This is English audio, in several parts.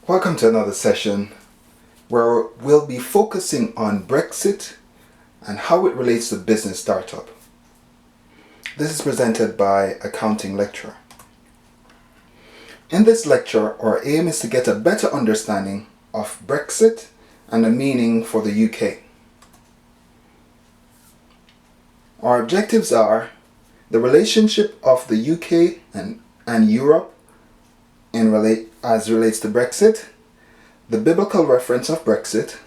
Welcome to another session where we'll be focusing on Brexit and how it relates to business startup. This is presented by Accounting Lecturer. In this lecture, our aim is to get a better understanding of Brexit and the meaning for the UK. Our objectives are the relationship of the UK and Europe as relates to Brexit, the biblical reference of Brexit,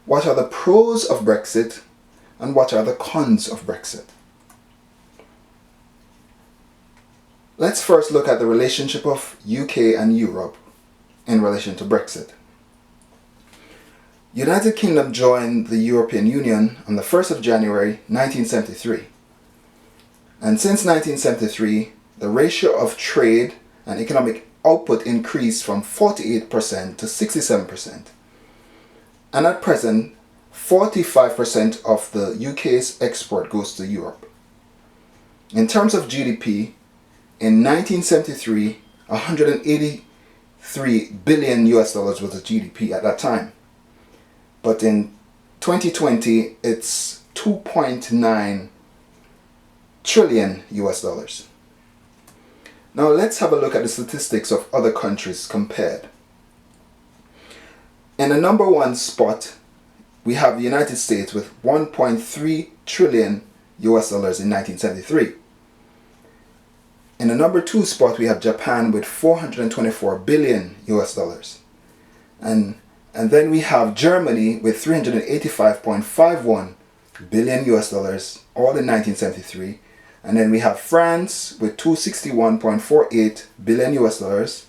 what are the pros of Brexit, and what are the cons of Brexit. Let's first look at the relationship of UK and Europe in relation to Brexit. United Kingdom joined the European Union on the 1st of January 1973. And since 1973, the ratio of trade and economic output increased from 48% to 67%. And at present, 45% of the UK's export goes to Europe. In terms of GDP, in 1973, 183 billion US dollars was the GDP at that time. But in 2020, it's 2.9 trillion US dollars. Now let's have a look at the statistics of other countries compared. In the number one spot, we have the United States with 1.3 trillion US dollars in 1973. In the number two spot, we have Japan with 424 billion US dollars. And then we have Germany with 385.51 billion US dollars, all in 1973. And then we have France with 261.48 billion US dollars.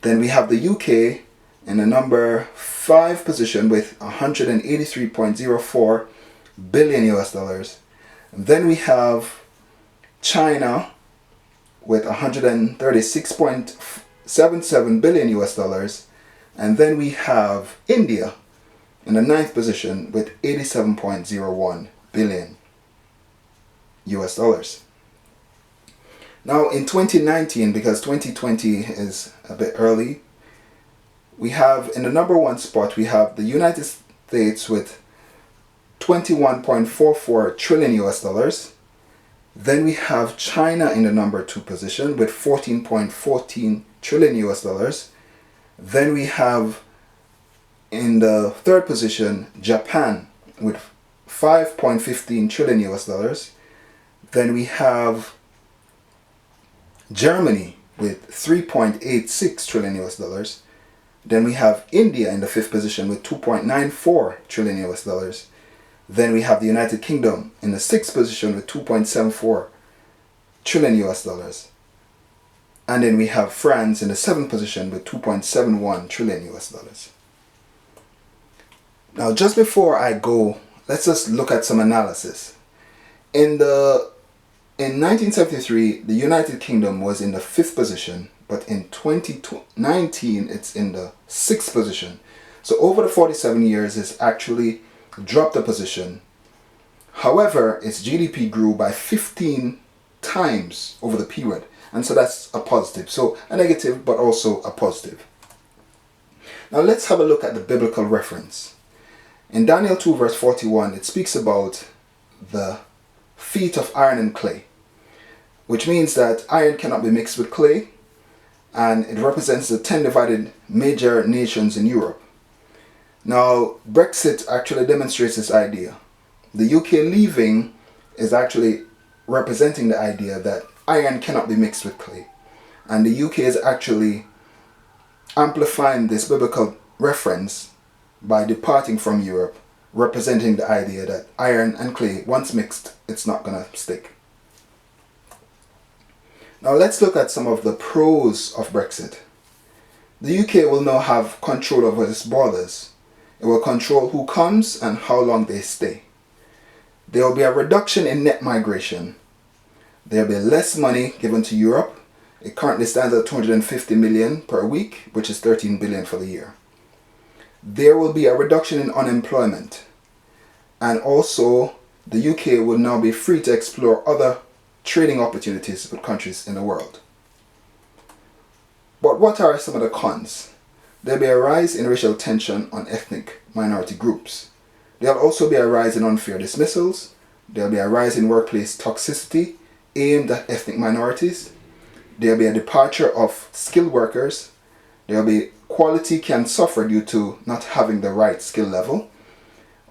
Then we have the UK in the number 5 position with 183.04 billion US dollars. And then we have China with 136.77 billion US dollars. And then we have India in the 9th position with 87.01 billion US dollars. Now in 2019, because 2020 is a bit early, we have in the number one spot, we have the United States with 21.44 trillion US dollars. Then we have China in the number two position with 14.14 trillion US dollars. Then we have in the third position Japan with 5.15 trillion US dollars. Then we have Germany with 3.86 trillion US dollars. Then we have India in the 5th position with 2.94 trillion US dollars. Then we have the United Kingdom in the 6th position with 2.74 trillion US dollars. And then we have France in the 7th position with 2.71 trillion US dollars. Now just before I go, let's just look at some analysis. In 1973, the United Kingdom was in the 5th position, but in 2019, it's in the 6th position. So over the 47 years, it's actually dropped a position. However, its GDP grew by 15 times over the period. And so that's a positive. So a negative, but also a positive. Now let's have a look at the biblical reference. In Daniel 2 verse 41, it speaks about the feet of iron and clay, which means that iron cannot be mixed with clay, and it represents the 10 divided major nations in Europe. Now, Brexit actually demonstrates this idea. The UK leaving is actually representing the idea that iron cannot be mixed with clay, and the UK is actually amplifying this biblical reference by departing from Europe, representing the idea that iron and clay, once mixed, it's not going to stick. Now let's look at some of the pros of Brexit. The UK will now have control over its borders. It will control who comes and how long they stay. There will be a reduction in net migration. There will be less money given to Europe. It currently stands at 250 million per week, which is 13 billion for the year. There will be a reduction in unemployment. And also, the UK will now be free to explore other trading opportunities with countries in the world. But what are some of the cons? There'll be a rise in racial tension on ethnic minority groups. There'll also be a rise in unfair dismissals. There'll be a rise in workplace toxicity aimed at ethnic minorities. There'll be a departure of skilled workers. There'll be quality can suffer due to not having the right skill level.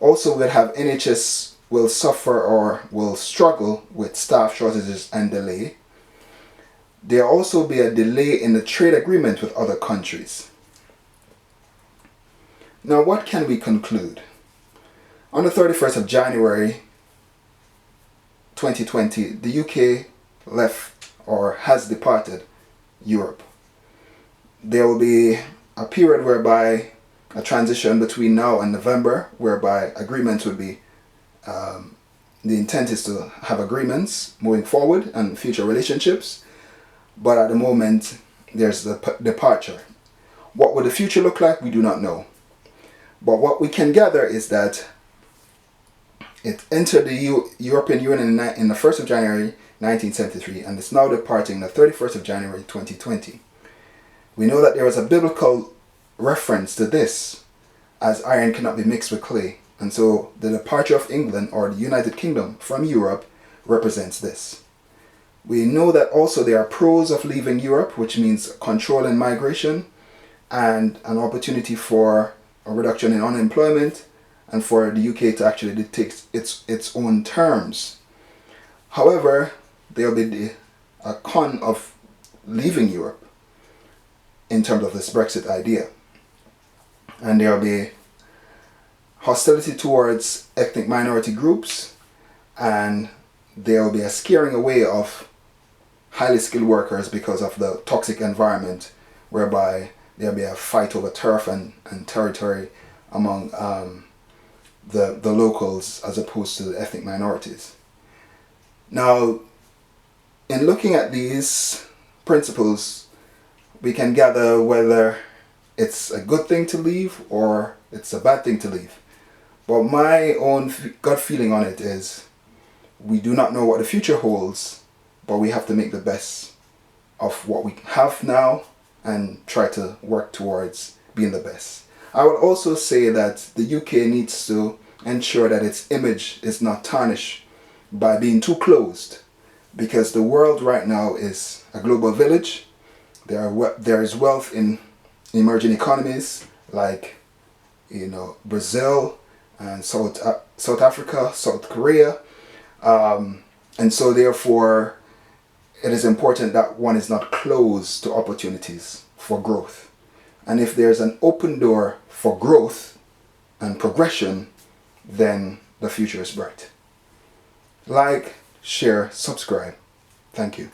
Also, we'll have NHS will suffer or will struggle with staff shortages and delay. There'll also be a delay in the trade agreement with other countries. Now, what can we conclude? On the 31st of January 2020, the UK left or has departed Europe. There will be a period whereby a transition between now and November, whereby agreements would be, the intent is to have agreements moving forward and future relationships. But at the moment, there's the departure. What will the future look like? We do not know. But what we can gather is that it entered the European Union in the 1st of January 1973 and it's now departing the 31st of January 2020. We know that there was a biblical reference to this, as iron cannot be mixed with clay. And so the departure of England or the United Kingdom from Europe represents this. We know that also there are pros of leaving Europe, which means control in migration and an opportunity for a reduction in unemployment and for the UK to actually dictate its own terms. However, there will be a con of leaving Europe in terms of this Brexit idea. And there will be hostility towards ethnic minority groups, and there will be a scaring away of highly skilled workers because of the toxic environment, whereby there'll be a fight over turf and territory among the locals as opposed to the ethnic minorities. Now, in looking at these principles, we can gather whether it's a good thing to leave or it's a bad thing to leave. But my own gut feeling on it is we do not know what the future holds, but we have to make the best of what we have now and try to work towards being the best. I would also say that the UK needs to ensure that its image is not tarnished by being too closed, because the world right now is a global village. There is wealth in emerging economies like Brazil and South Africa, South Korea, and so therefore it is important that one is not closed to opportunities for growth. And if there's an open door for growth and progression, then the future is bright. Like, share, subscribe. Thank you.